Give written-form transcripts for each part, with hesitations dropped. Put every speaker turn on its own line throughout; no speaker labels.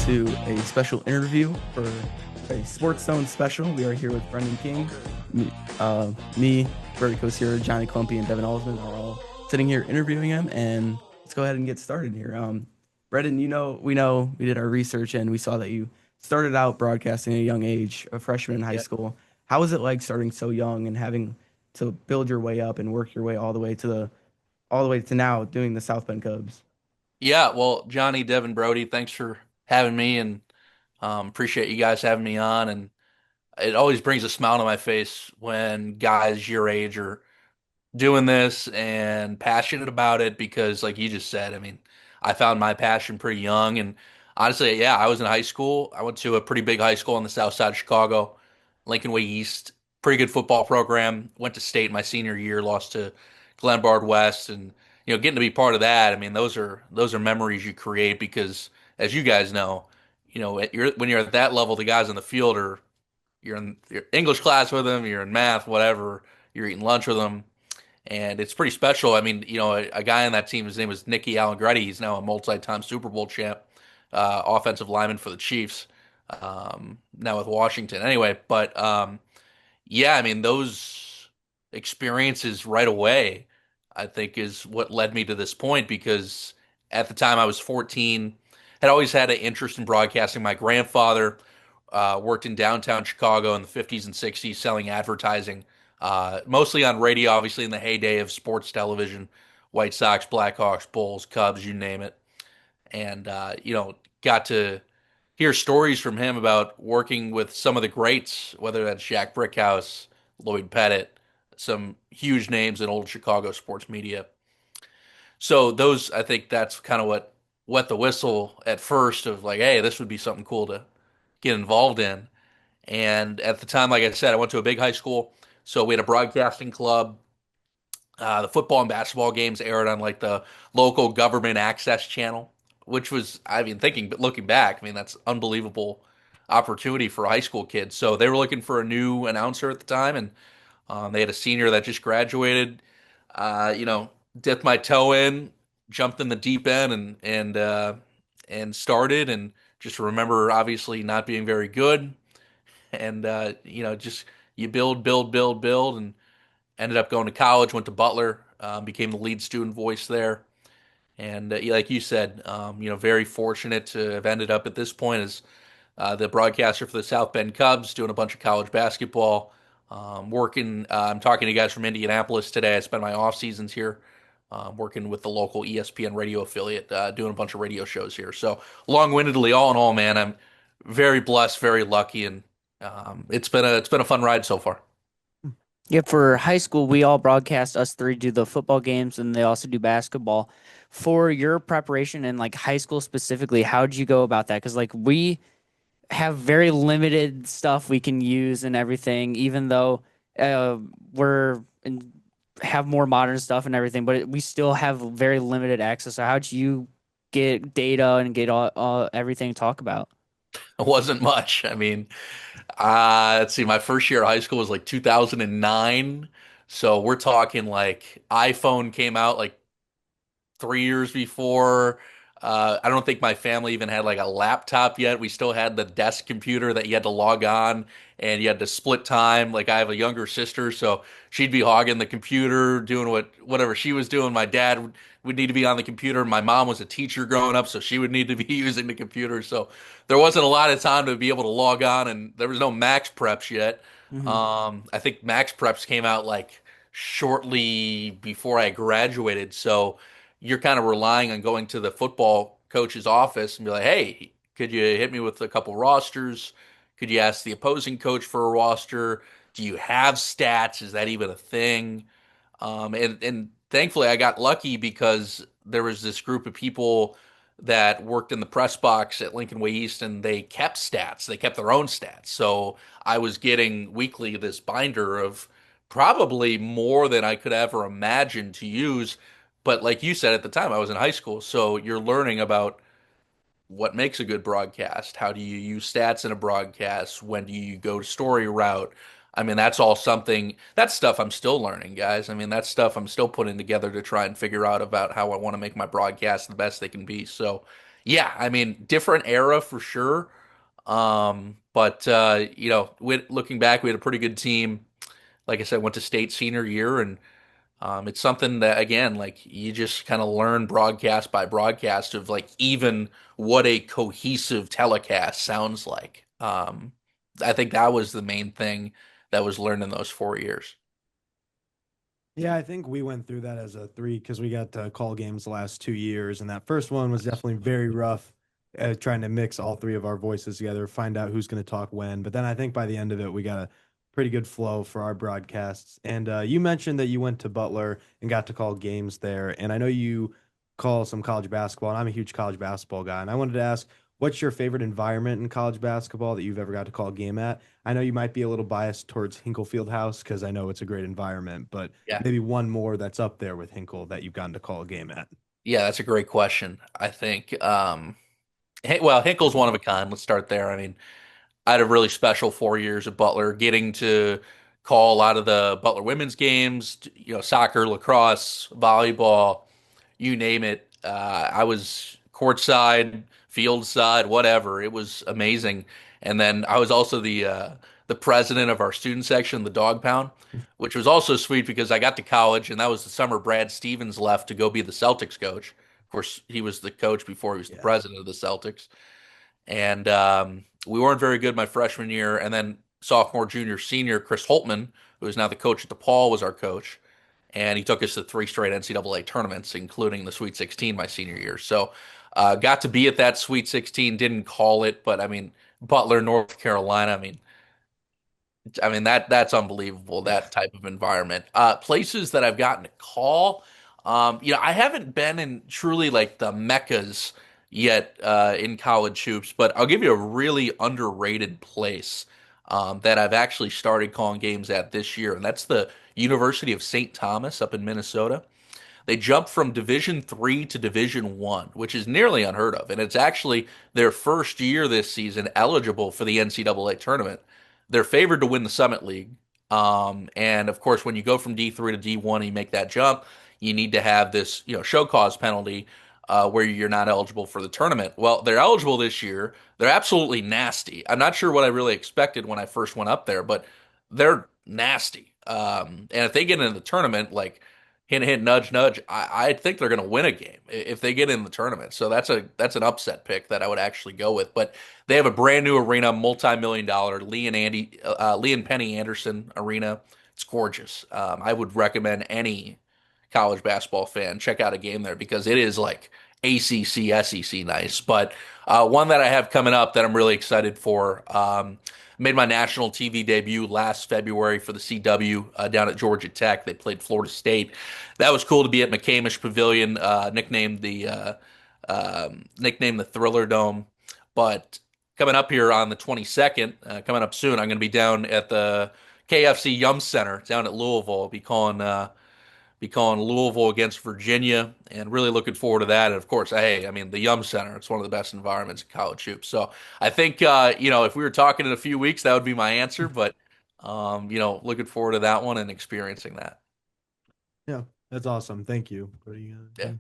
to a special interview for a Sports Zone special. We are here with Brendan King. Me, Brody here, Johnny Clumpy, and Devon Osmond are all sitting here interviewing him. And let's go ahead and get started here. Brendan, we did our research and we saw that you started out broadcasting at a young age, a freshman in high
Yeah.
school. How was it like starting so young and having to build your way up and work your way all the way to now doing the South Bend Cubs?
Yeah, well, Johnny, Devon, Brody, thanks for having me and appreciate you guys having me on. And it always brings a smile to my face when guys your age are doing this and passionate about it because, like you just said, I mean, I found my passion pretty young. And honestly, yeah, I was in high school. I went to a pretty big high school on the south side of Chicago, Lincoln Way East. Pretty good football program. Went to state my senior year, lost to Glenbard West, and getting to be part of that. I mean, those are memories you create because, as you guys know, when you're at that level, the guys on the field are you're in your English class with them, you're in math, whatever, you're eating lunch with them, and it's pretty special. I mean, a guy on that team, his name was Nicky Allegretti. He's now a multi-time Super Bowl champ, offensive lineman for the Chiefs, now with Washington. Anyway, but yeah, I mean, those experiences right away, I think, is what led me to this point because at the time I was 14, had always had an interest in broadcasting. My grandfather worked in downtown Chicago in the 50s and 60s selling advertising, mostly on radio, obviously in the heyday of sports television, White Sox, Blackhawks, Bulls, Cubs, you name it. And, got to hear stories from him about working with some of the greats, whether that's Jack Brickhouse, Lloyd Pettit, some huge names in old Chicago sports media. So those, I think that's kind of what wet the whistle at first of like, hey, this would be something cool to get involved in. And at the time, like I said, I went to a big high school, so we had a broadcasting club. The football and basketball games aired on like the local government access channel, which was, I mean, but looking back, I mean, that's unbelievable opportunity for high school kids. So they were looking for a new announcer at the time, and they had a senior that just graduated. Uh, you know, dipped my toe in, jumped in the deep end, and started, and just remember obviously not being very good, and just you build, and ended up going to college, went to Butler, became the lead student voice there. And like you said, very fortunate to have ended up at this point as the broadcaster for the South Bend Cubs, doing a bunch of college basketball, working. I'm talking to guys from Indianapolis today. I spent my off seasons here, working with the local ESPN radio affiliate, doing a bunch of radio shows here. So long-windedly, all in all, man, I'm very blessed, very lucky, and it's been a fun ride so far.
Yeah, for high school, we all broadcast us three do the football games and they also do basketball. For your preparation in like high school specifically, how did you go about that? Because like we have very limited stuff we can use and everything, even though uh, we're in, have more modern stuff and everything, but we still have very limited access. So how'd you get data and get all everything to talk about?
It wasn't much. I mean, let's see, my first year of high school was like 2009. So we're talking like iPhone came out like 3 years before. I don't think my family even had like a laptop yet. We still had the desk computer that you had to log on and you had to split time. Like I have a younger sister, so she'd be hogging the computer, doing whatever she was doing. My dad would need to be on the computer. My mom was a teacher growing up, so she would need to be using the computer. So there wasn't a lot of time to be able to log on, and there was no Max Preps yet.
Hmm.
I think Max Preps came out like shortly before I graduated, so you're kind of relying on going to the football coach's office and be like, hey, could you hit me with a couple rosters? Could you ask the opposing coach for a roster? Do you have stats? Is that even a thing? And thankfully, I got lucky because there was this group of people that worked in the press box at Lincoln Way East, and they kept stats. They kept their own stats. So I was getting weekly this binder of probably more than I could ever imagine to use. But like you said at the time, I was in high school, so you're learning about what makes a good broadcast. How do you use stats in a broadcast? When do you go story route? I mean, that's all something, that's stuff I'm still learning, guys. I mean, that's stuff I'm still putting together to try and figure out about how I want to make my broadcast the best they can be. So, Yeah, I mean, different era for sure. But looking back, we had a pretty good team. Like I said, went to state senior year, and it's something that again, like you just kind of learn broadcast by broadcast of like even what a cohesive telecast sounds like. I think that was the main thing that was learned in those 4 years.
Yeah, I think we went through that as a three because we got to call games the last 2 years, and that first one was
Nice.
definitely very rough, trying to mix all three of our voices together, find out who's going to talk when. But then I think by the end of it, we got a pretty good flow for our broadcasts. And you mentioned that you went to Butler and got to call games there, and I know you call some college basketball, and I'm a huge college basketball guy, and I wanted to ask, what's your favorite environment in college basketball that you've ever got to call a game at? I know you might be a little biased towards Hinkle Fieldhouse because I know it's a great environment, but
Yeah.
maybe one more that's up there with Hinkle that you've gotten to call a game at.
Yeah, that's a great question. I think, well, Hinkle's one of a kind. Let's start there. I mean, I had a really special 4 years at Butler, getting to call a lot of the Butler women's games, soccer, lacrosse, volleyball, you name it. I was courtside, field side, whatever. It was amazing. And then I was also the president of our student section, the Dog Pound, which was also sweet because I got to college, and that was the summer Brad Stevens left to go be the Celtics coach. Of course, he was the coach before he was the
Yeah.
president of the Celtics. And we weren't very good my freshman year. And then sophomore, junior, senior, Chris Holtman, who is now the coach at DePaul, was our coach. And he took us to three straight NCAA tournaments, including the Sweet 16 my senior year. So got to be at that Sweet 16, didn't call it, but I mean, Butler, North Carolina, I mean that's unbelievable,
Yeah.
that type of environment. Places that I've gotten to call, I haven't been in truly like the meccas yet in college hoops, but I'll give you a really underrated place that I've actually started calling games at this year, and that's the University of St. Thomas up in Minnesota. They jumped from Division 3 to Division 1, which is nearly unheard of. And it's actually their first year this season eligible for the NCAA tournament. They're favored to win the Summit League. And of course, when you go from D3 to D1 and you make that jump, you need to have this, show cause penalty where you're not eligible for the tournament. Well, they're eligible this year. They're absolutely nasty. I'm not sure what I really expected when I first went up there, but they're nasty. And if they get into the tournament, like hint, hint, nudge, nudge. I think they're going to win a game if they get in the tournament. So that's an upset pick that I would actually go with. But they have a brand new arena, multi-million-dollar Lee and Penny Anderson arena. It's gorgeous. I would recommend any college basketball fan check out a game there because it is like ACC, SEC nice. But one that I have coming up that I'm really excited for. Made my national TV debut last February for the CW down at Georgia Tech. They played Florida State. That was cool to be at McCamish Pavilion, nicknamed the Thriller Dome. But coming up here on the 22nd, coming up soon, I'm going to be down at the KFC Yum Center down at Louisville. Be calling Louisville against Virginia, and really looking forward to that. And of course, hey, I mean the Yum Center, it's one of the best environments in college hoops. So I think if we were talking in a few weeks, that would be my answer. But looking forward to that one and experiencing that.
Yeah, that's awesome. Thank you. What are you
Yeah.
gonna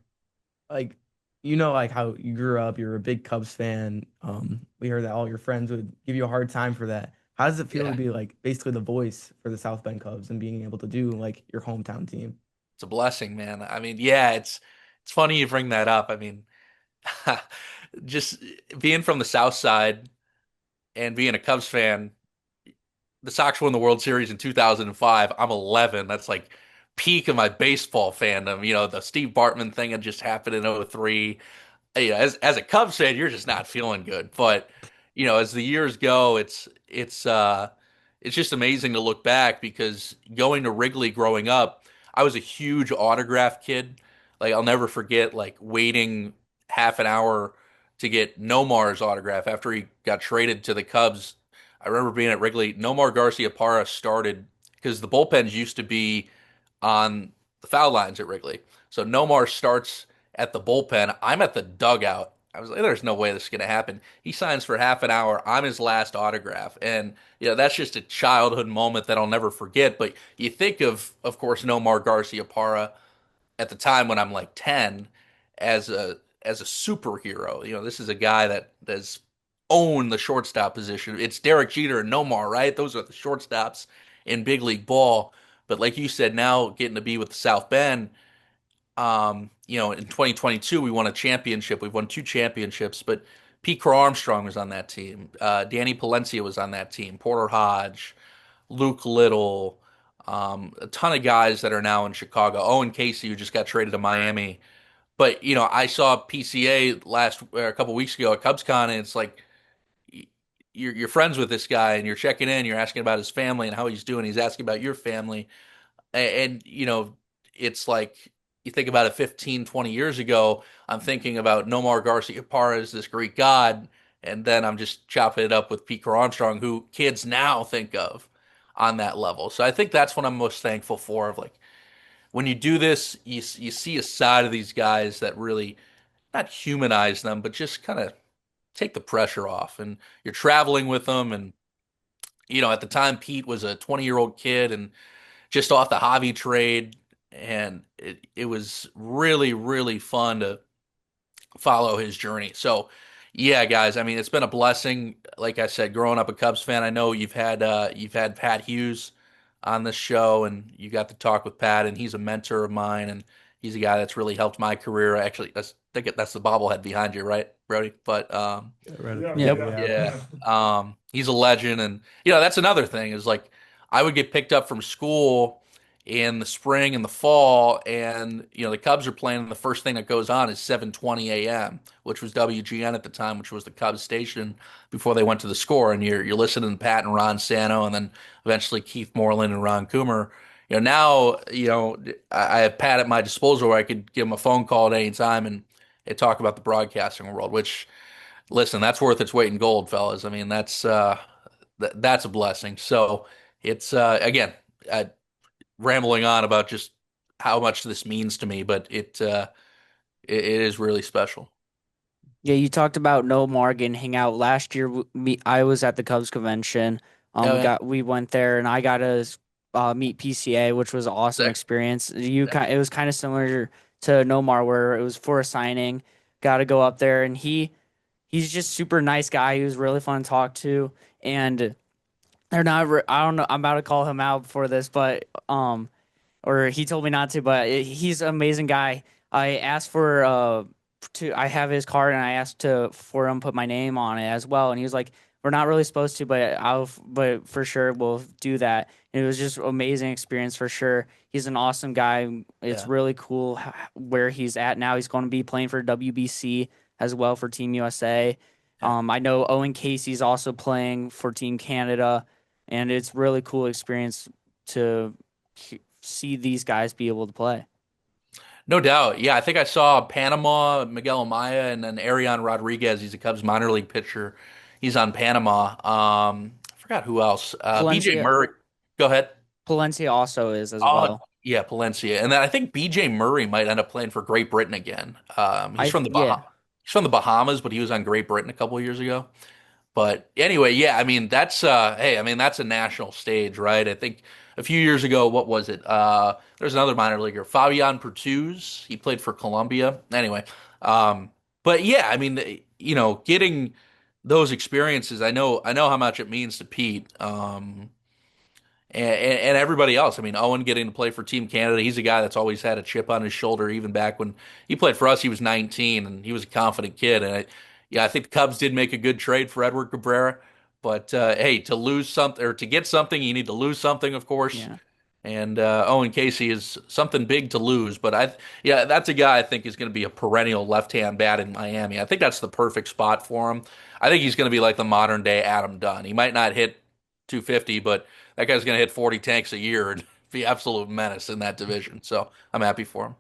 Like, like how you grew up, you're a big Cubs fan. We heard that all your friends would give you a hard time for that. How does it feel to
Yeah,
be like basically the voice for the South Bend Cubs and being able to do like your hometown team?
it's a blessing, man. I mean, yeah, it's funny you bring that up. I mean, just being from the South Side and being a Cubs fan, the Sox won the World Series in 2005. I'm 11. That's like peak of my baseball fandom. The Steve Bartman thing had just happened in '03. As a Cubs fan, you're just not feeling good. But as the years go, it's just amazing to look back because going to Wrigley growing up, I was a huge autograph kid. Like I'll never forget like waiting half an hour to get Nomar's autograph after he got traded to the Cubs. I remember being at Wrigley. Nomar Garcia Parra started because the bullpens used to be on the foul lines at Wrigley. So Nomar starts at the bullpen. I'm at the dugout. I was like, there's no way this is going to happen. He signs for half an hour. I'm his last autograph. And, that's just a childhood moment that I'll never forget. But you think of course, Nomar Garcia Parra at the time when I'm like 10 as a as a superhero. This is a guy that has owned the shortstop position. It's Derek Jeter and Nomar, right? Those are the shortstops in big league ball. But like you said, now getting to be with the South Bend, in 2022 we won a championship. We've won two championships, but Pete Crow Armstrong was on that team. Danny Palencia was on that team. Porter Hodge, Luke Little, a ton of guys that are now in Chicago. Owen Casey, who just got traded to Miami. But I saw PCA a couple weeks ago at CubsCon, and it's like you're friends with this guy, and you're checking in, you're asking about his family and how he's doing. He's asking about your family, and it's like you think about it 15, 20 years ago. I'm thinking about Nomar Garcia Parra, this Greek god, and then I'm just chopping it up with Pete Crow Armstrong, who kids now think of on that level. So I think that's what I'm most thankful for. Of like when you do this, you see a side of these guys that really not humanize them, but just kind of take the pressure off. And you're traveling with them, and at the time Pete was a 20-year-old kid and just off the Javi trade, and it was really, really fun to follow his journey. So, yeah, guys, I mean, it's been a blessing. Like I said, growing up a Cubs fan, I know you've had Pat Hughes on this show, and you got to talk with Pat, and he's a mentor of mine, and he's a guy that's really helped my career. Actually, that's the bobblehead behind you, right, Brody? But
Right.
yeah. He's a legend. And, that's another thing is like I would get picked up from school in the spring and the fall, and, the Cubs are playing, and the first thing that goes on is 7:20 a.m., which was WGN at the time, which was the Cubs station before they went to the Score. And you're listening to Pat and Ron Sano, and then eventually Keith Moreland and Ron Coomer. Now, I have Pat at my disposal where I could give him a phone call at any time and talk about the broadcasting world, which, listen, that's worth its weight in gold, fellas. I mean, that's a blessing. So it's again, rambling on about just how much this means to me, but it is really special.
Yeah, you talked about No Morgan hang out last year. I was at the Cubs convention.
Oh, yeah.
We went there, and I got to meet PCA, which was an awesome
Sick.
experience.
Yeah.
It was kind of similar to Nomar, where it was for a signing. Got to go up there, and he's just super nice guy. He was really fun to talk to, and they're not. I don't know. I'm about to call him out for this, but or he told me not to, but he's an amazing guy. I asked for I have his card, and I asked for him to put my name on it as well, and he was like, "We're not really supposed to, but for sure we'll do that." And it was just amazing experience for sure. He's an awesome guy. It's
Yeah.
really cool where he's at now. He's going to be playing for WBC as well for Team USA.
Yeah.
I know Owen Casey's also playing for Team Canada, and it's really cool experience to see these guys be able to play.
No doubt. Yeah, I think I saw Panama, Miguel Amaya, and then Arion Rodriguez. He's a Cubs minor league pitcher. He's on Panama. I forgot who else. BJ
Palencia,
Murray. Go ahead.
Palencia also is as
Oh,
well.
yeah, Palencia. And then I think BJ Murray might end up playing for Great Britain again. He's from the
Yeah.
He's from the Bahamas, but he was on Great Britain a couple of years ago. But anyway, yeah, I mean that's hey, I mean that's a national stage, right? I think a few years ago, what was it? There's another minor leaguer, Fabian Pertuz. He played for Colombia. Anyway, but yeah, I mean, getting those experiences, I know how much it means to Pete. And everybody else. I mean, Owen getting to play for Team Canada. He's a guy that's always had a chip on his shoulder. Even back when he played for us, he was 19 and he was a confident kid. And yeah, I think the Cubs did make a good trade for Edward Cabrera. But hey, to lose something or to get something, you need to lose something, of course.
Yeah.
And Owen Casey is something big to lose. But yeah, that's a guy I think is going to be a perennial left-hand bat in Miami. I think that's the perfect spot for him. I think he's going to be like the modern day Adam Dunn. He might not hit 250, but that guy's going to hit 40 tanks a year and be absolute menace in that division. So I'm happy for him.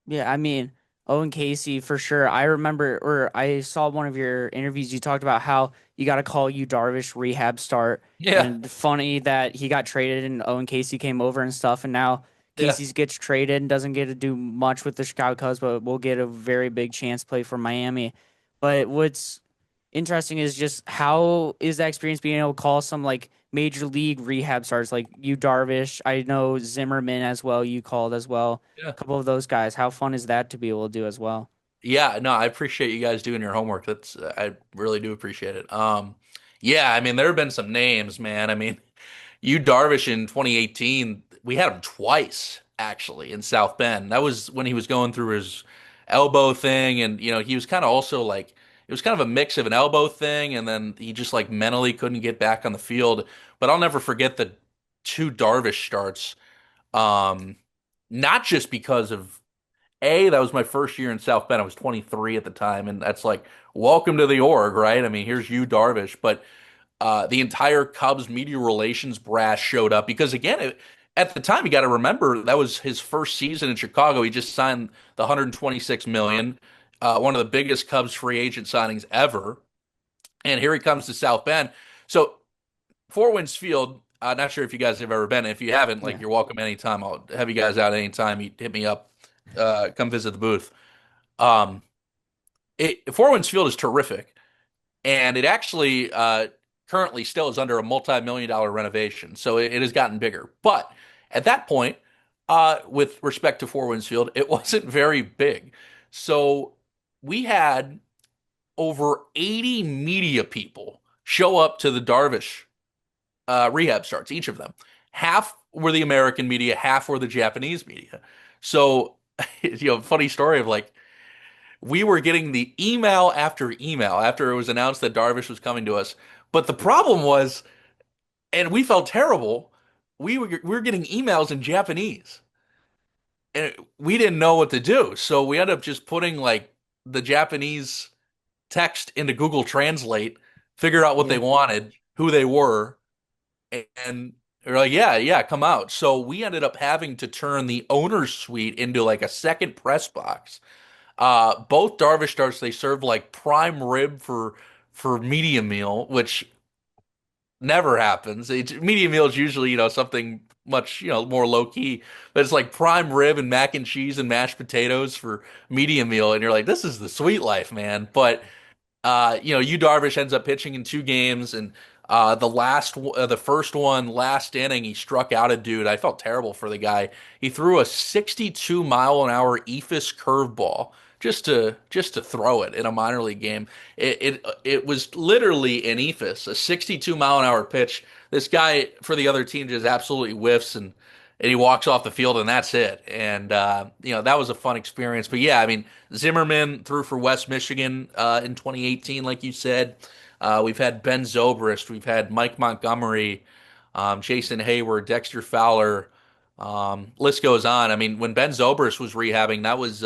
Yeah, I mean, Owen Casey for sure. I remember, or I saw one of your interviews. You talked about how you got to call you Darvish rehab start,
Yeah,
and funny that he got traded and Owen Casey came over and stuff, and now
yeah,
Casey gets traded and doesn't get to do much with the Chicago Cubs, but will get a very big chance to play for Miami. But interesting is just how is that experience being able to call some like major league rehab stars like you Darvish. I know Zimmerman as well. You called as well. A
Yeah.
couple of those guys. How fun is that to be able to do as well?
Yeah, no, I appreciate you guys doing your homework. That's I really do appreciate it. Yeah, I mean there have been some names, man. I mean, you Darvish in 2018, we had him twice actually in South Bend. That was when he was going through his elbow thing, and he was kind of also like it was kind of a mix of an elbow thing, and then he just like mentally couldn't get back on the field. But I'll never forget the two Darvish starts. Um, Not just because of that was my first year in South Bend. I was 23 at the time, and that's like, welcome to the org, right? I mean, here's you, Darvish. But the entire Cubs media relations brass showed up because, again, at the time, you got to remember that was his first season in Chicago. He just signed the 126 million, one of the biggest Cubs free agent signings ever. And here he comes to South Bend. So Four Winds Field. Not sure if you guys have ever been. If you haven't, like,
Yeah.
you're welcome anytime. I'll have you guys out anytime. You hit me up. Come visit the booth. Um, Four Winds Field is terrific, and it actually currently still is under a multi-million-dollar renovation, so it has gotten bigger. But at that point, with respect to Four Winds Field, it wasn't very big. So we had over 80 media people show up to the Darvish rehab starts, each of them. Half were the American media, half were the Japanese media. So, funny story of like we were getting the email after it was announced that Darvish was coming to us. But the problem was, and we felt terrible, we were getting emails in Japanese, and we didn't know what to do. So we ended up just putting like the Japanese text into Google Translate, figure out what they
Yeah.
wanted, who they were, and they're like, yeah, yeah, come out. So we ended up having to turn the owner's suite into like a second press box. Both Darvish starts they served like prime rib for medium meal, which never happens. Medium meal is usually something much more low key, but it's like prime rib and mac and cheese and mashed potatoes for medium meal, and you're like, this is the sweet life, man. But Yu Darvish ends up pitching in two games, and the first one, last inning, he struck out a dude. I felt terrible for the guy. He threw a 62 mile an hour eephus curveball just to throw it in a minor league game. It was literally an eephus, a 62 mile an hour pitch. This guy for the other team just absolutely whiffs and he walks off the field and that's it. And that was a fun experience. But yeah, I mean Zimmerman threw for West Michigan in 2018, like you said. We've had Ben Zobrist, we've had Mike Montgomery, Jason Hayward, Dexter Fowler. List goes on. I mean, when Ben Zobrist was rehabbing, that was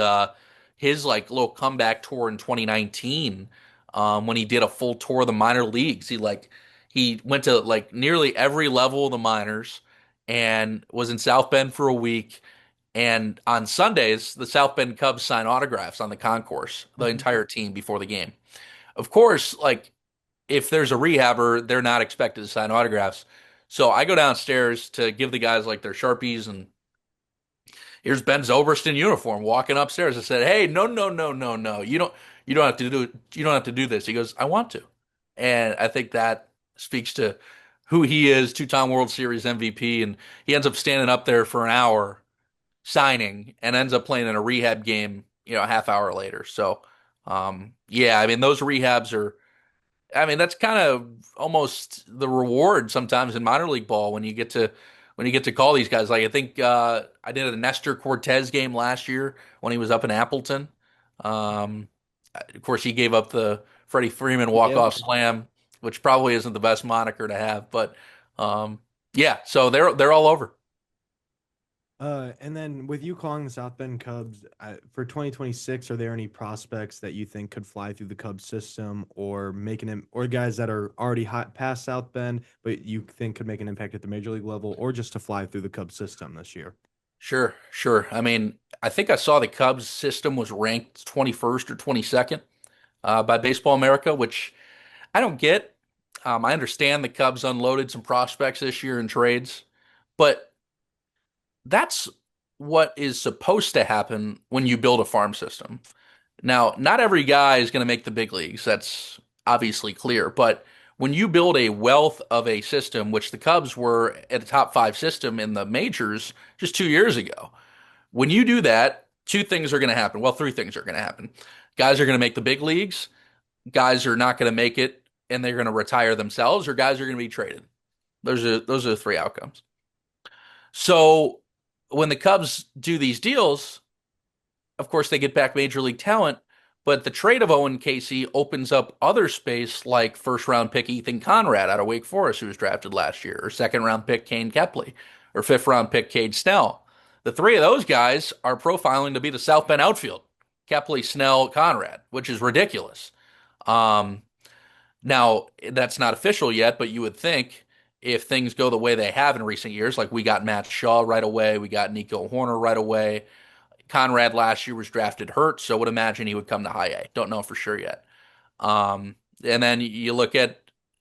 his like little comeback tour in 2019 when he did a full tour of the minor leagues. He went to like nearly every level of the minors and was in South Bend for a week. And on Sundays, the South Bend Cubs sign autographs on the concourse, the
Mhm.
entire team before the game. Of course, like if there's a rehabber, they're not expected to sign autographs. So I go downstairs to give the guys like their Sharpies, and here's Ben Zobrist in uniform walking upstairs. I said, "Hey, no, no, no, no, no. You don't have to do this." He goes, "I want to." And I think that speaks to who he is, two-time World Series MVP, and he ends up standing up there for an hour signing and ends up playing in a rehab game, a half hour later. So, yeah, I mean, those rehabs are, I mean, that's kind of almost the reward sometimes in minor league ball when you get to call these guys. Like I think I did a Nestor Cortez game last year when he was up in Appleton. Um, of course, he gave up the Freddie Freeman
Yep.
walk-off slam, which probably isn't the best moniker to have, but yeah, so they're all over.
And then with you calling the South Bend Cubs for 2026, are there any prospects that you think could fly through the Cubs system or or guys that are already hot past South Bend, but you think could make an impact at the major league level or just to fly through the Cubs system this year?
Sure, sure. I mean, I think I saw the Cubs system was ranked 21st or 22nd by Baseball America, which I don't get. I understand the Cubs unloaded some prospects this year in trades, but that's what is supposed to happen when you build a farm system. Now, not every guy is going to make the big leagues. obviously clear. But when you build a wealth of a system, which the Cubs were at a top five system in the majors just 2 years ago, when you do that, two things are going to happen. Well, three things are going to happen. Guys are going to make the big leagues, guys are not going to make it and they're going to retire themselves, or guys are going to be traded. Those are the three outcomes. So when the Cubs do these deals, of course they get back major league talent, but the trade of Owen Casey opens up other space like first round pick Ethan Conrad out of Wake Forest, who was drafted last year, or second round pick Kane Kepley, or fifth round pick Cade Snell. The three of those guys are profiling to be the South Bend outfield: Kepley, Snell, Conrad, which is ridiculous. Um, Now, that's not official yet, but you would think if things go the way they have in recent years, like we got Matt Shaw right away, we got Nico Horner right away. Conrad last year was drafted hurt, so would imagine he would come to high A. Don't know for sure yet. And then you look at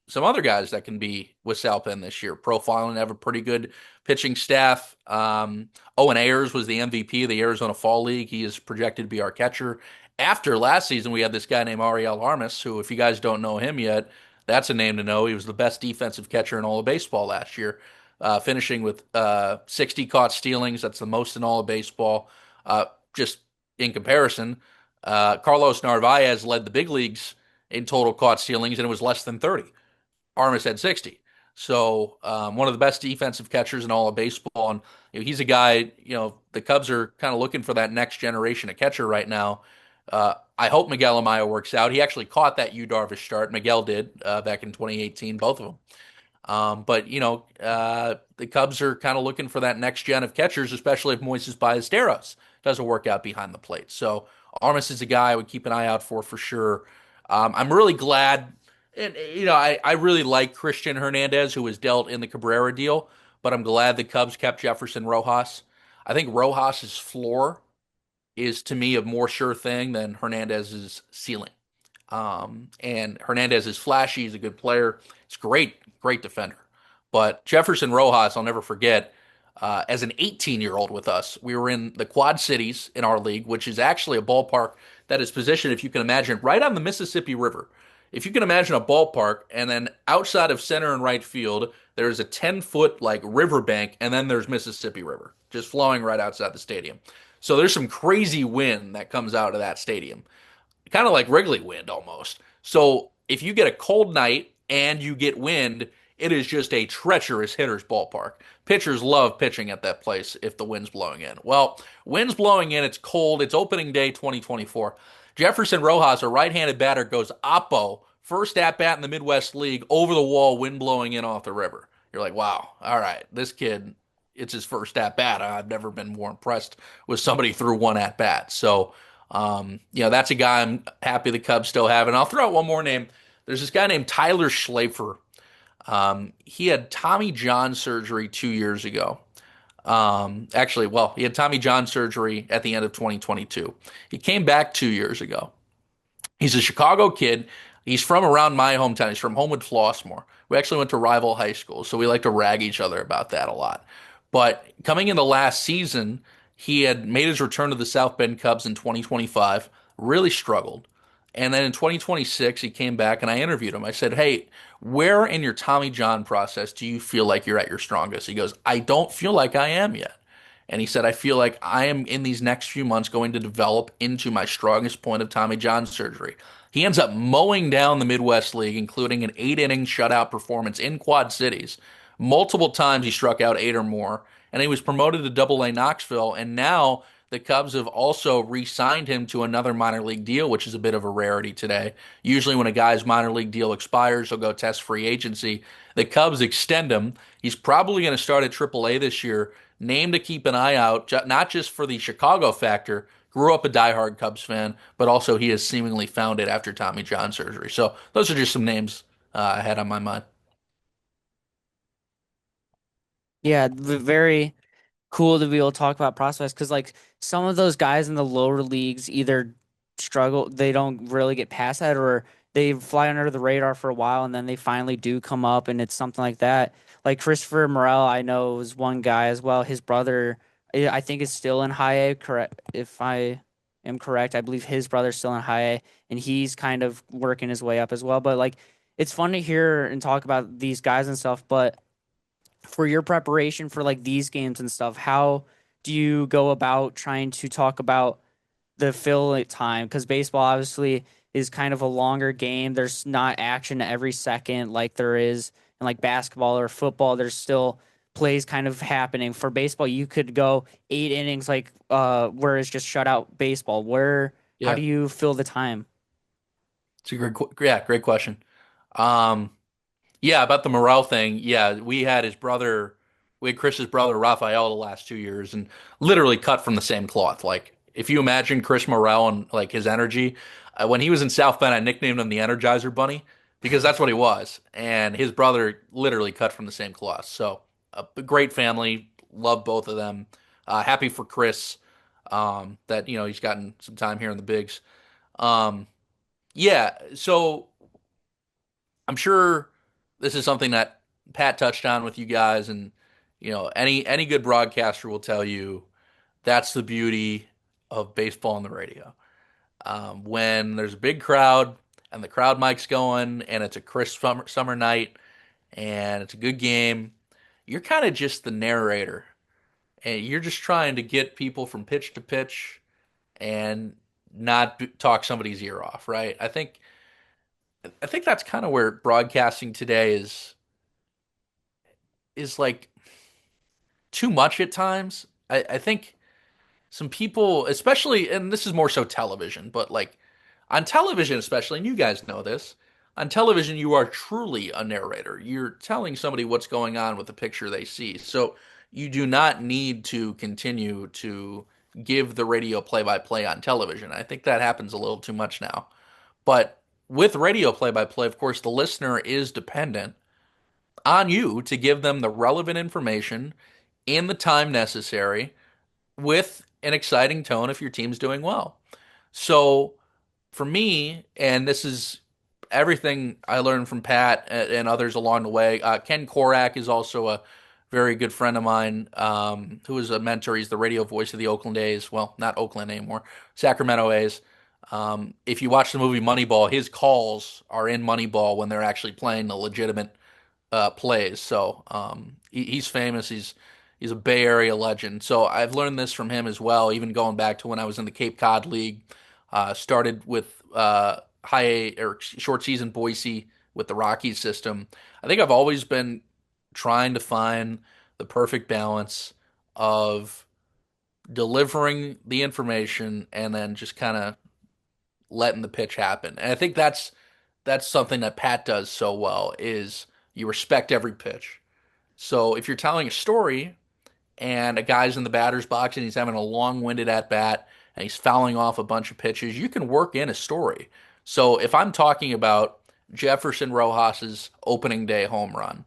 some other guys that can be with South Bend this year. Profiling have a pretty good pitching staff. Owen Ayers was the MVP of the Arizona Fall League. He is projected to be our catcher. After last season, we had this guy named Ariel Armas, who, if you guys don't know him yet, that's a name to know. He was the best defensive catcher in all of baseball last year, finishing with 60 caught stealings. That's the most in all of baseball. Just in comparison, Carlos Narvaez led the big leagues in total caught stealings, and it was less than 30. Armas had 60. So one of the best defensive catchers in all of baseball. And he's a guy, the Cubs are kind of looking for that next generation of catcher right now. I hope Miguel Amaya works out. He actually caught that Yu Darvish start. Miguel did back in 2018, both of them. But the Cubs are kind of looking for that next gen of catchers, especially if Moises Ballesteros doesn't work out behind the plate. So Armas is a guy I would keep an eye out for sure. I'm really glad, and I really like Christian Hernandez, who was dealt in the Cabrera deal, but I'm glad the Cubs kept Jefferson Rojas. I think Rojas's floor is to me a more sure thing than Hernandez's ceiling. And Hernandez is flashy. He's a good player. He's great, great defender. But Jefferson Rojas, I'll never forget, as an 18-year-old with us, we were in the Quad Cities in our league, which is actually a ballpark that is positioned, if you can imagine, right on the Mississippi River. If you can imagine a ballpark, and then outside of center and right field, there's a 10-foot like riverbank, and then there's Mississippi River just flowing right outside the stadium. So there's some crazy wind that comes out of that stadium, kind of like Wrigley wind almost. So if you get a cold night and you get wind, it is just a treacherous hitter's ballpark. Pitchers love pitching at that place if the wind's blowing in. Well, wind's blowing in, it's cold, it's opening day 2024. Jefferson Rojas, a right-handed batter, goes oppo, first at bat in the Midwest League, over the wall, wind blowing in off the river. You're like, wow, all right, this kid, it's his first at bat. I've never been more impressed with somebody through one at bat. So, that's a guy I'm happy the Cubs still have. And I'll throw out one more name. There's this guy named Tyler Schlafer. He had Tommy John surgery 2 years ago. He had Tommy John surgery at the end of 2022. He came back 2 years ago. He's a Chicago kid. He's from around my hometown. He's from Homewood Flossmoor. We actually went to rival high schools, so we like to rag each other about that a lot. But coming into last season, he had made his return to the South Bend Cubs in 2025, really struggled. And then in 2026, he came back and I interviewed him. I said, "Hey, where in your Tommy John process do you feel like you're at your strongest?" He goes, "I don't feel like I am yet." And he said, "I feel like I am in these next few months going to develop into my strongest point of Tommy John surgery." He ends up mowing down the Midwest League, including an 8 inning shutout performance in Quad Cities. Multiple times he struck out eight or more, and he was promoted to Double A Knoxville. And now the Cubs have also re-signed him to another minor league deal, which is a bit of a rarity today. Usually when a guy's minor league deal expires, he'll go test free agency. The Cubs extend him. He's probably going to start at Triple A this year. Name to keep an eye out, not just for the Chicago factor. Grew up a diehard Cubs fan, but also he has seemingly found it after Tommy John surgery. So those are just some names I had on my mind.
Yeah, very cool to be able to talk about prospects because like some of those guys in the lower leagues either struggle, they don't really get past that, or they fly under the radar for a while and then they finally do come up and it's something like that. Like Christopher Morel, I know is one guy as well. His brother, I think, is still in high A, correct? If I am correct. I believe his brother's still in high A, and he's kind of working his way up as well. But like, it's fun to hear and talk about these guys and stuff. But for your preparation for like these games and stuff, how do you go about trying to talk about the fill time? Because baseball obviously is kind of a longer game. There's not action every second like there is in like basketball or football. There's still plays kind of happening. For baseball, you could go 8 innings like where it's just shutout baseball. Where how
Yeah,
do you fill the time?
it's a great question. Um, Yeah, about the Morel thing. Yeah, we had Chris's brother Raphael the last 2 years, and literally cut from the same cloth. Like, if you imagine Chris Morel and like his energy, when he was in South Bend, I nicknamed him the Energizer Bunny because that's what he was, and his brother literally cut from the same cloth. So, a great family, love both of them. Happy for Chris that he's gotten some time here in the bigs. Um, yeah, so I'm sure this is something that Pat touched on with you guys, and any good broadcaster will tell you that's the beauty of baseball on the radio. When there's a big crowd and the crowd mic's going, and it's a crisp summer night, and it's a good game, you're kind of just the narrator, and you're just trying to get people from pitch to pitch and not talk somebody's ear off, right? I think that's kind of where broadcasting today is like too much at times. I think some people, especially, and this is more so television, but like on television, especially, and you guys know this, on television, you are truly a narrator. You're telling somebody what's going on with the picture they see. So you do not need to continue to give the radio play by play on television. I think that happens a little too much now. But with radio play by play, of course, the listener is dependent on you to give them the relevant information in the time necessary with an exciting tone if your team's doing well. So for me, and this is everything I learned from Pat and others along the way, Ken Korak is also a very good friend of mine who is a mentor. He's the radio voice of the Oakland A's. Well, not Oakland anymore, Sacramento A's. If you watch the movie Moneyball, his calls are in Moneyball when they're actually playing the legitimate plays. So he's famous. He's a Bay Area legend. So I've learned this from him as well. Even going back to when I was in the Cape Cod League, started with high A or short season Boise with the Rockies system. I think I've always been trying to find the perfect balance of delivering the information and then just kind of letting the pitch happen. And I think that's something that Pat does so well is you respect every pitch. So if you're telling a story and a guy's in the batter's box and he's having a long-winded at bat and he's fouling off a bunch of pitches, you can work in a story. So if I'm talking about Jefferson Rojas's opening day home run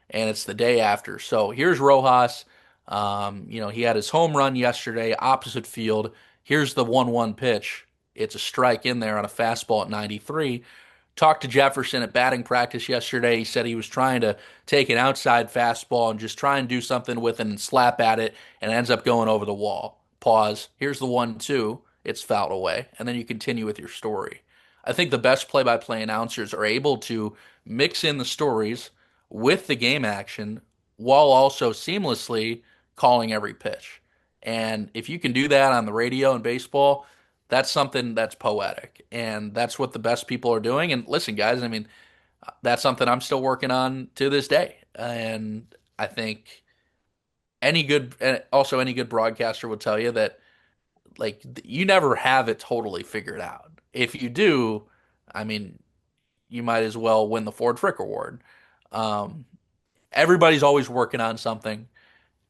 and it's the day after. So here's Rojas. He had his home run yesterday, opposite field. Here's the 1-1 pitch. It's a strike in there on a fastball at 93. Talked to Jefferson at batting practice yesterday. He said he was trying to take an outside fastball and just try and do something with it and slap at it, and it ends up going over the wall. Pause. Here's the 1-2. It's fouled away. And then you continue with your story. I think the best play by play announcers are able to mix in the stories with the game action while also seamlessly calling every pitch. And if you can do that on the radio and baseball, that's something that's poetic. And that's what the best people are doing. And listen, guys, I mean, that's something I'm still working on to this day. And I think any good broadcaster will tell you that like you never have it totally figured out. If you do, I mean, you might as well win the Ford Frick Award. Um, Everybody's always working on something.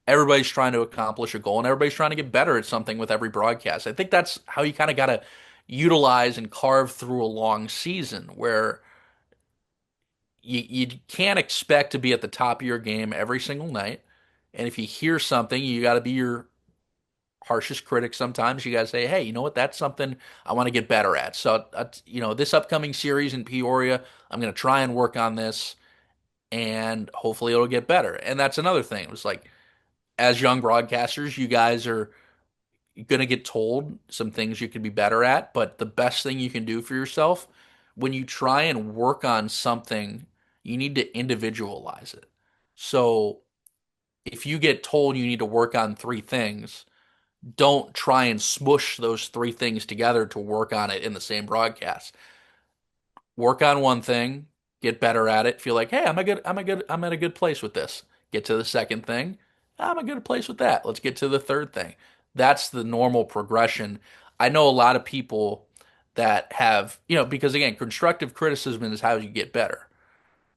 Everybody's trying to accomplish a goal, and everybody's trying to get better at something with every broadcast. I think that's how you kind of got to utilize and carve through a long season where you can't expect to be at the top of your game every single night. And if you hear something, you got to be your harshest critic sometimes. You got to say, hey, you know what? That's something I want to get better at. So, this upcoming series in Peoria, I'm going to try and work on this, and hopefully it'll get better. And that's another thing. It was like, as young broadcasters, you guys are you're going to get told some things you could be better at, but the best thing you can do for yourself when you try and work on something, you need to individualize it. So if you get told you need to work on three things, don't try and smush those three things together to work on it in the same broadcast. Work on one thing, get better at it, feel like, hey, I'm at a good place with this. Get to the second thing, I'm a good place with that. Let's get to the third thing. That's the normal progression. I know a lot of people that have, because again, constructive criticism is how you get better.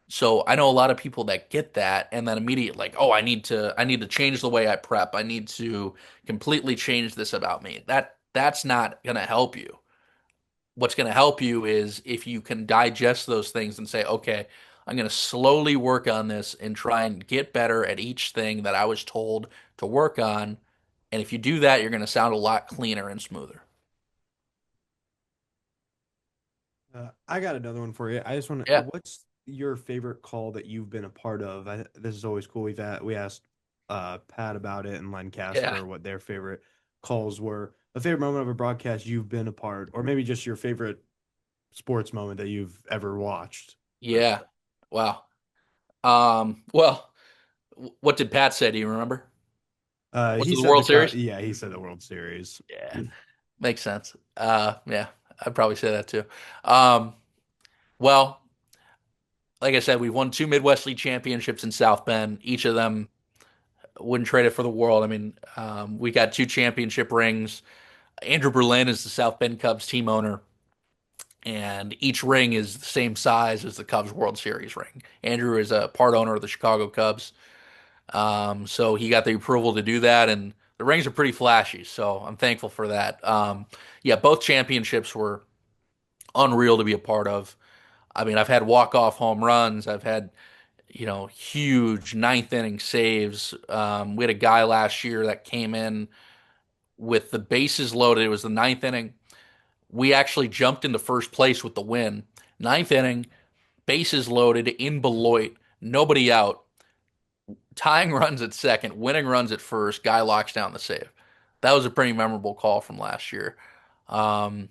So I know a lot of people that get that and then immediately like, oh, I need to change the way I prep. I need to completely change this about me. That's not going to help you. What's going to help you is if you can digest those things and say, okay, I'm going to slowly work on this and try and get better at each thing that I was told to work on. And if you do that, you're going to sound a lot cleaner and smoother.
I got another one for you. I just want to.
Yeah.
What's your favorite call that you've been a part of? This is always cool. We asked Pat about it and
Yeah.
Lancaster what their favorite calls were. A favorite moment of a broadcast you've been a part, or maybe just your favorite sports moment that you've ever watched.
Yeah. Wow. Well, what did Pat say? Do you remember? Was
He
it the
said
World Series?
yeah, he said the World Series.
Yeah. Makes sense. Yeah, I'd probably say that too. Um, well, like I said, we've won two Midwest League championships in South Bend. Each of them wouldn't trade it for the world. I mean, we got two championship rings. Andrew Berlin is the South Bend Cubs team owner, and each ring is the same size as the Cubs World Series ring. Andrew is a part owner of the Chicago Cubs, so he got the approval to do that, and the rings are pretty flashy. So I'm thankful for that. Yeah, both championships were unreal to be a part of. I mean, I've had walk-off home runs. I've had huge ninth inning saves. We had a guy last year that came in with the bases loaded. It was the ninth inning. We actually jumped into first place with the win. Ninth inning, bases loaded in Beloit, nobody out, tying runs at second, winning runs at first. Guy locks down the save. That was a pretty memorable call from last year. Um,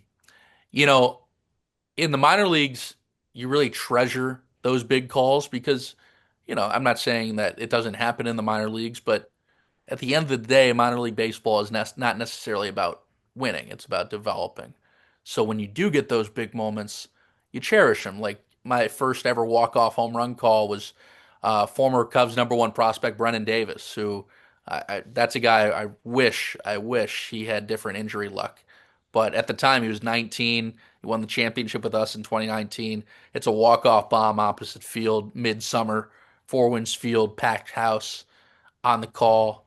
you know, in the minor leagues, you really treasure those big calls because, I'm not saying that it doesn't happen in the minor leagues, but at the end of the day, minor league baseball is not necessarily about winning, it's about developing. So when you do get those big moments, you cherish them. Like my first ever walk-off home run call was former Cubs number one prospect Brennan Davis, who that's a guy I wish he had different injury luck. But at the time, he was 19. He won the championship with us in 2019. It's a walk-off bomb opposite field, midsummer, Four Winds Field, packed house on the call.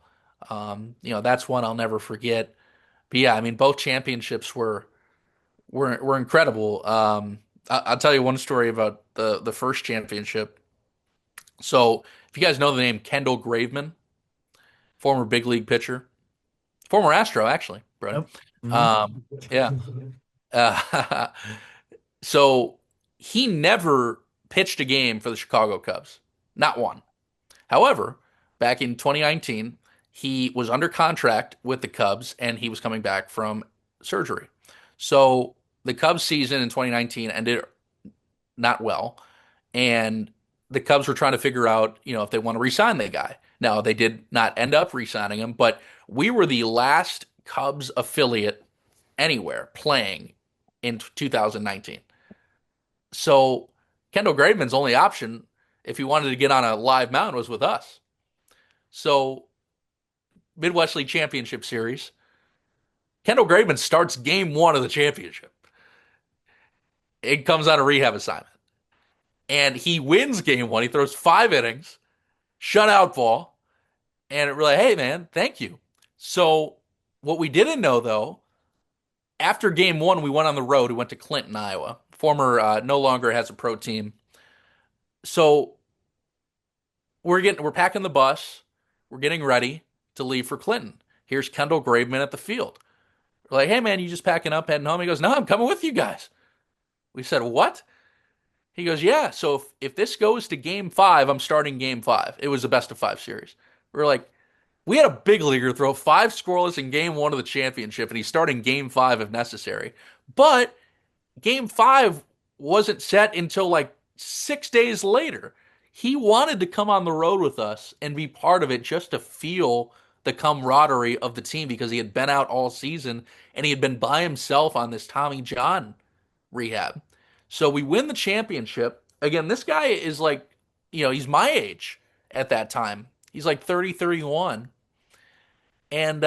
That's one I'll never forget. But yeah, I mean, both championships were incredible. I'll tell you one story about the first championship. So, if you guys know the name Kendall Graveman, former big league pitcher, former Astro actually, Brody.
Yep. Mhm.
Yeah. Uh, so he never pitched a game for the Chicago Cubs, not one. However, back in 2019, he was under contract with the Cubs and he was coming back from surgery. So the Cubs season in 2019 ended not well, and the Cubs were trying to figure out, if they want to re-sign the guy. Now, they did not end up re-signing him, but we were the last Cubs affiliate anywhere playing in 2019. So Kendall Graveman's only option, if he wanted to get on a live mound, was with us. So Midwest League Championship Series, Kendall Graveman starts game one of the championship. It comes on a rehab assignment. And he wins game one. He throws 5 innings, shutout ball, and it really, hey man, thank you. So what we didn't know though, after game one, we went on the road. We went to Clinton, Iowa. Former no longer has a pro team. So we're packing the bus. We're getting ready to leave for Clinton. Here's Kendall Graveman at the field. We're like, hey man, you just packing up, heading home? He goes, no, I'm coming with you guys. We said, what? He goes, yeah. So if this goes to game five, I'm starting game five. It was a best of five series. We're like, We had a big leaguer throw 5 scoreless in game 1 of the championship, and he's starting game 5 if necessary. But game 5 wasn't set until like 6 days later. He wanted to come on the road with us and be part of it just to feel the camaraderie of the team because he had been out all season and he had been by himself on this Tommy John rehab. So we win the championship. Again, this guy is like, he's my age at that time. He's like 30, 31. And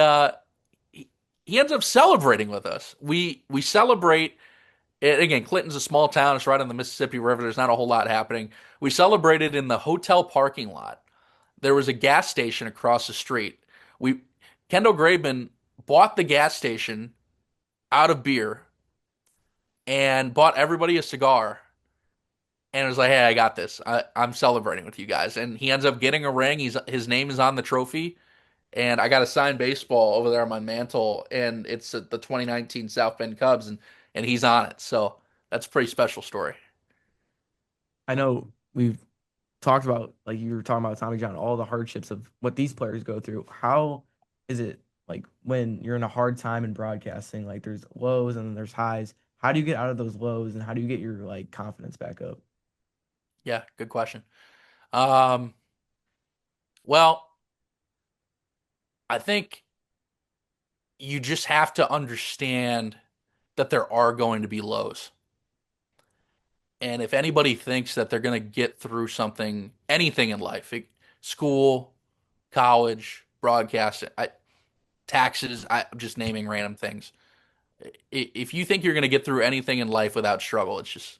he ends up celebrating with us. We celebrate. And again, Clinton's a small town. It's right on the Mississippi River. There's not a whole lot happening. We celebrated in the hotel parking lot. There was a gas station across the street. We Kendall Graveman bought the gas station out of beer and bought everybody a cigar and was like, "Hey, I got this. I'm celebrating with you guys." And he ends up getting a ring. His name is on the trophy, and I got a signed baseball over there on my mantle, and it's the 2019 South Bend Cubs, and he's on it. So that's a pretty special story.
I know we've talked about, like you were talking about Tommy John, all the hardships of what these players go through. How is it like when you're in a hard time in broadcasting? Like there's lows and then there's highs. How do you get out of those lows and how do you get your like confidence back up?
Yeah, good question. Um, well, I think you just have to understand that there are going to be lows. And if anybody thinks that they're going to get through something, anything in life, school, college, broadcasting, taxes, I'm just naming random things. If you think you're going to get through anything in life without struggle, it's just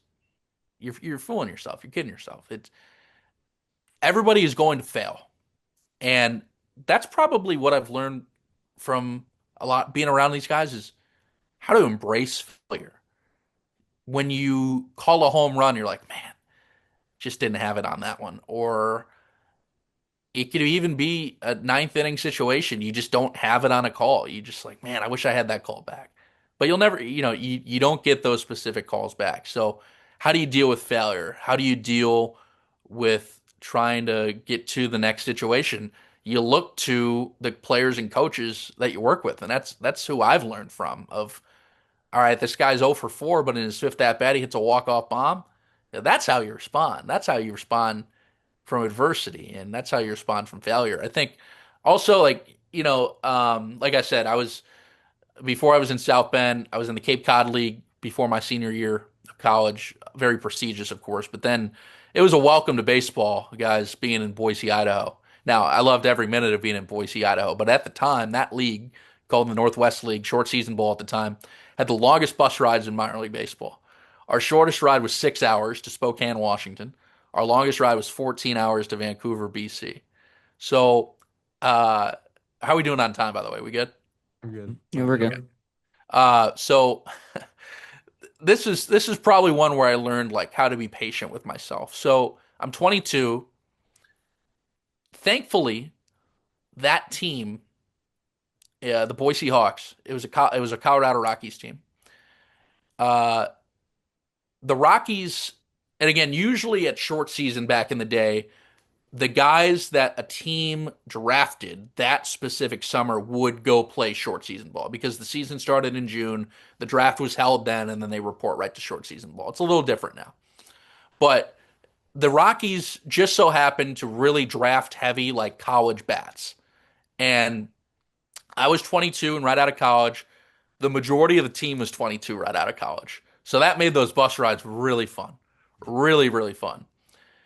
you're fooling yourself. You're kidding yourself. It's everybody is going to fail, and that's probably what I've learned from a lot being around these guys is how to embrace failure. When you call a home run, you're like, man, just didn't have it on that one, or it could even be a ninth inning situation. You just don't have it on a call. You just like, man, I wish I had that call back. But you'll never, you don't get those specific calls back. So how do you deal with failure? How do you deal with trying to get to the next situation? You look to the players and coaches that you work with, and that's who I've learned from. Of all right, this guy's 0 for 4, but in his fifth at bat, he hits a walk-off bomb. That's how you respond. That's how you respond from adversity, and that's how you respond from failure. I think also like like I said, before I was in South Bend, I was in the Cape Cod League before my senior year of college. Very prestigious, of course, but then it was a welcome to baseball, guys, being in Boise, Idaho. Now, I loved every minute of being in Boise, Idaho, but at the time, that league, called the Northwest League, short season ball at the time, had the longest bus rides in minor league baseball. Our shortest ride was 6 hours to Spokane, Washington. Our longest ride was 14 hours to Vancouver, BC. So, how are we doing on time, by the way? We good?
We're good.
Yeah, we're good.
So this is probably one where I learned like how to be patient with myself. So I'm 22. Thankfully, that team, the Boise Hawks, it was a Colorado Rockies team. Uh, the Rockies, and again, usually at short season back in the day, the guys that a team drafted that specific summer would go play short season ball because the season started in June, the draft was held then, and then they report right to short season ball. It's a little different now. But the Rockies just so happened to really draft heavy like college bats. And I was 22 and right out of college. The majority of the team was 22 right out of college. So that made those bus rides really fun. Really, really fun,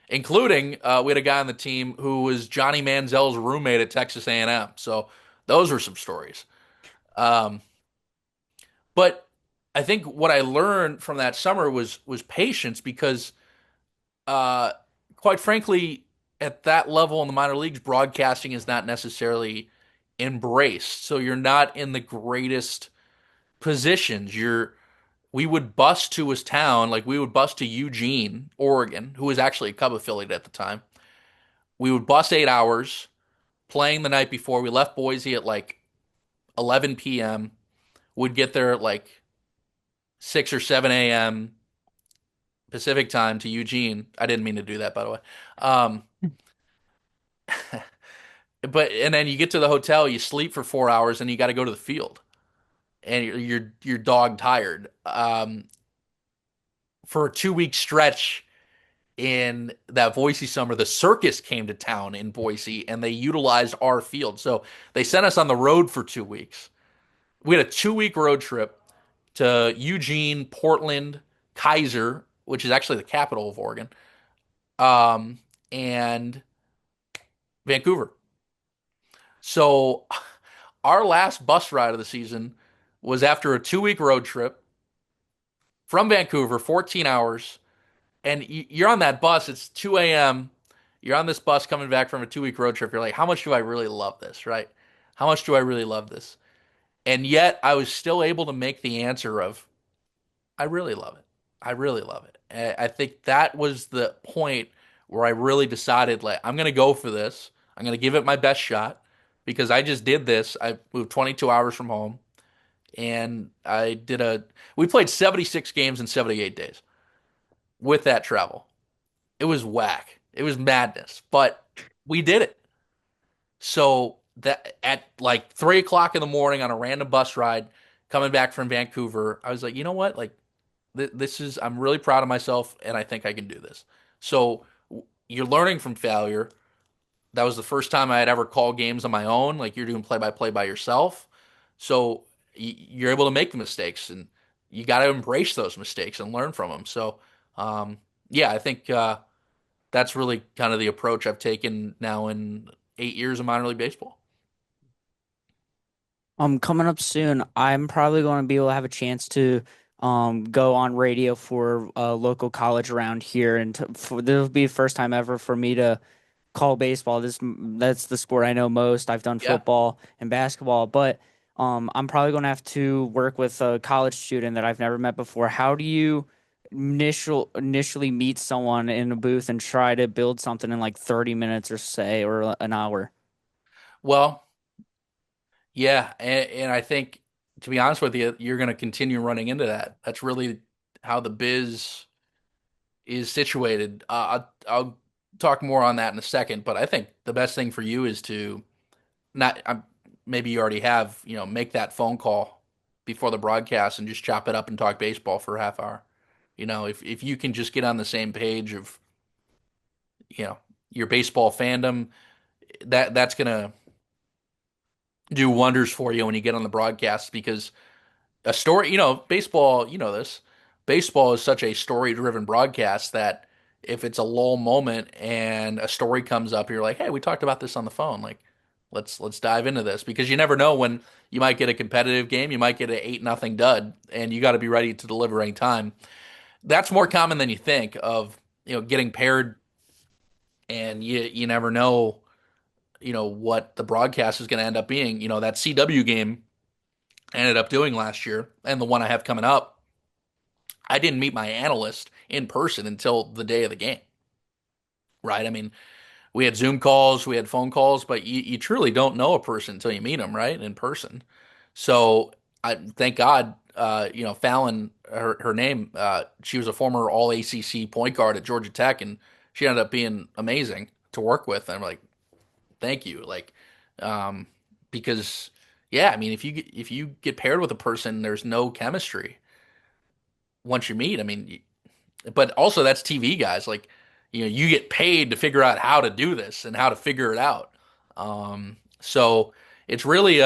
including we had a guy on the team who was Johnny Manziel's roommate at Texas A&M. So those were some stories. Um, but I think what I learned from that summer was patience because, uh, quite frankly, at that level in the minor leagues, broadcasting is not necessarily embraced. So you're not in the greatest positions. We would bus to his town, like we would bus to Eugene, Oregon, who was actually a Cub affiliate at the time. We would bus 8 hours, playing the night before. We left Boise at like 11 p.m. Would get there at like 6 or 7 a.m. Pacific time to Eugene. I didn't mean to do that, by the way. But and then you get to the hotel, you sleep for 4 hours, and you got to go to the field, and you're dog tired. For a 2 week stretch in that Boise summer, the circus came to town in Boise, and they utilized our field. So they sent us on the road for 2 weeks. We had a 2 week road trip to Eugene, Portland, Kaiser, which is actually the capital of Oregon, um, and Vancouver. So our last bus ride of the season was after a 2 week road trip from Vancouver, 14 hours, and you're on that bus. It's 2 a.m. You're on this bus coming back from a 2 week road trip. You're like, how much do I really love this, right? How much do I really love this? And yet I was still able to make the answer of, I really love it. I really love it. And I think that was the point where I really decided, like, I'm going to go for this. I'm going to give it my best shot because I just did this. I moved 22 hours from home and we played 76 games in 78 days with that travel. It was whack. It was madness, but we did it. So that at like 3 o'clock in the morning on a random bus ride coming back from Vancouver, I was like, you know what? Like this is, I'm really proud of myself and I think I can do this. So you're learning from failure. That was the first time I had ever called games on my own. Like you're doing play by play by yourself. So you're able to make the mistakes and you got to embrace those mistakes and learn from them. So, um, yeah, I think, that's really kind of the approach I've taken now in 8 years of minor league baseball.
Coming up soon, I'm probably going to be able to have a chance to go on radio for a local college around here, and this will be the first time ever for me to call baseball. That's the sport I know most. I've done
Yeah.
football and basketball, but I'm probably going to have to work with a college student that I've never met before. How do you initially meet someone in a booth and try to build something in like 30 minutes or say or an hour?
Well, yeah, and I think to be honest with you, you're going to continue running into that. That's really how the biz is situated. I'll talk more on that in a second, but I think the best thing for you is to not maybe you already have, make that phone call before the broadcast and just chop it up and talk baseball for a half hour. If you can just get on the same page of, you know, your baseball fandom, that's gonna do wonders for you when you get on the broadcast because a story, baseball, this. Baseball is such a story-driven broadcast that if it's a lull moment and a story comes up, you're like, "Hey, we talked about this on the phone. Like, let's dive into this because you never know when you might get a competitive game, you might get an 8-0 dud, and you got to be ready to deliver any time." That's more common than you think of, getting paired and you never know, what the broadcast is going to end up being. That CW game I ended up doing last year and the one I have coming up, I didn't meet my analyst in person until the day of the game, right? I mean, we had Zoom calls, we had phone calls, but you truly don't know a person until you meet them, right? In person. So I thank God, Fallon, her name, she was a former All ACC point guard at Georgia Tech, and she ended up being amazing to work with. And I'm like, thank you, like, um, because yeah, I mean, if you get paired with a person, there's no chemistry once you meet. I mean, but also that's TV guys. Like, you get paid to figure out how to do this and how to figure it out. So it's really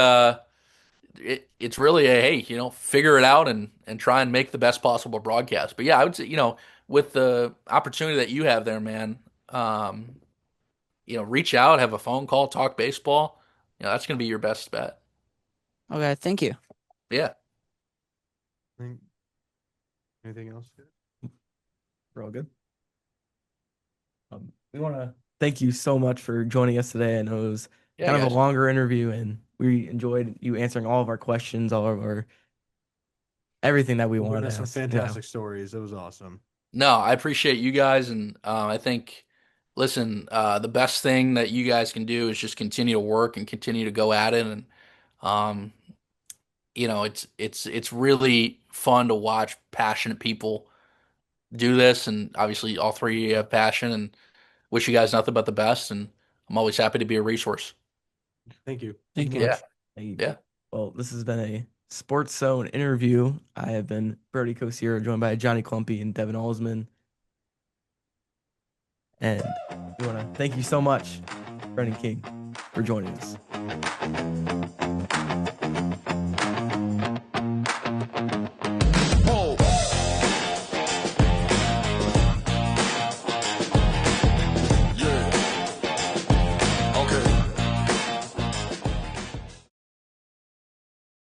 it's really a hey, figure it out and try and make the best possible broadcast. But yeah, I would say, with the opportunity that you have there, man, reach out, have a phone call, talk baseball. That's going to be your best bet.
Okay, thank you.
Yeah.
Think- Anything else?
We're all good. We want to thank you so much for joining us today. I know it was
Yeah,
kind of
guys.
a longer interview, and we enjoyed you answering all of our questions, all of our everything that we
We
wanted
witnessed
to
some
ask.
fantastic stories. It was awesome.
No, I appreciate you guys, and I think, listen, the best thing that you guys can do is just continue to work and continue to go at it, and um, it's really fun to watch passionate people do this, and obviously all three of you have passion, and wish you guys nothing but the best, and I'm always happy to be a resource.
Thank you.
Thank you.
Yeah.
Thank you.
Yeah.
Well, this has been a Sports Zone interview. I have been Brody Kosier, joined by Jonny Clumpy and Devon Alsman. And we want to thank you so much, Brendan King, for joining us.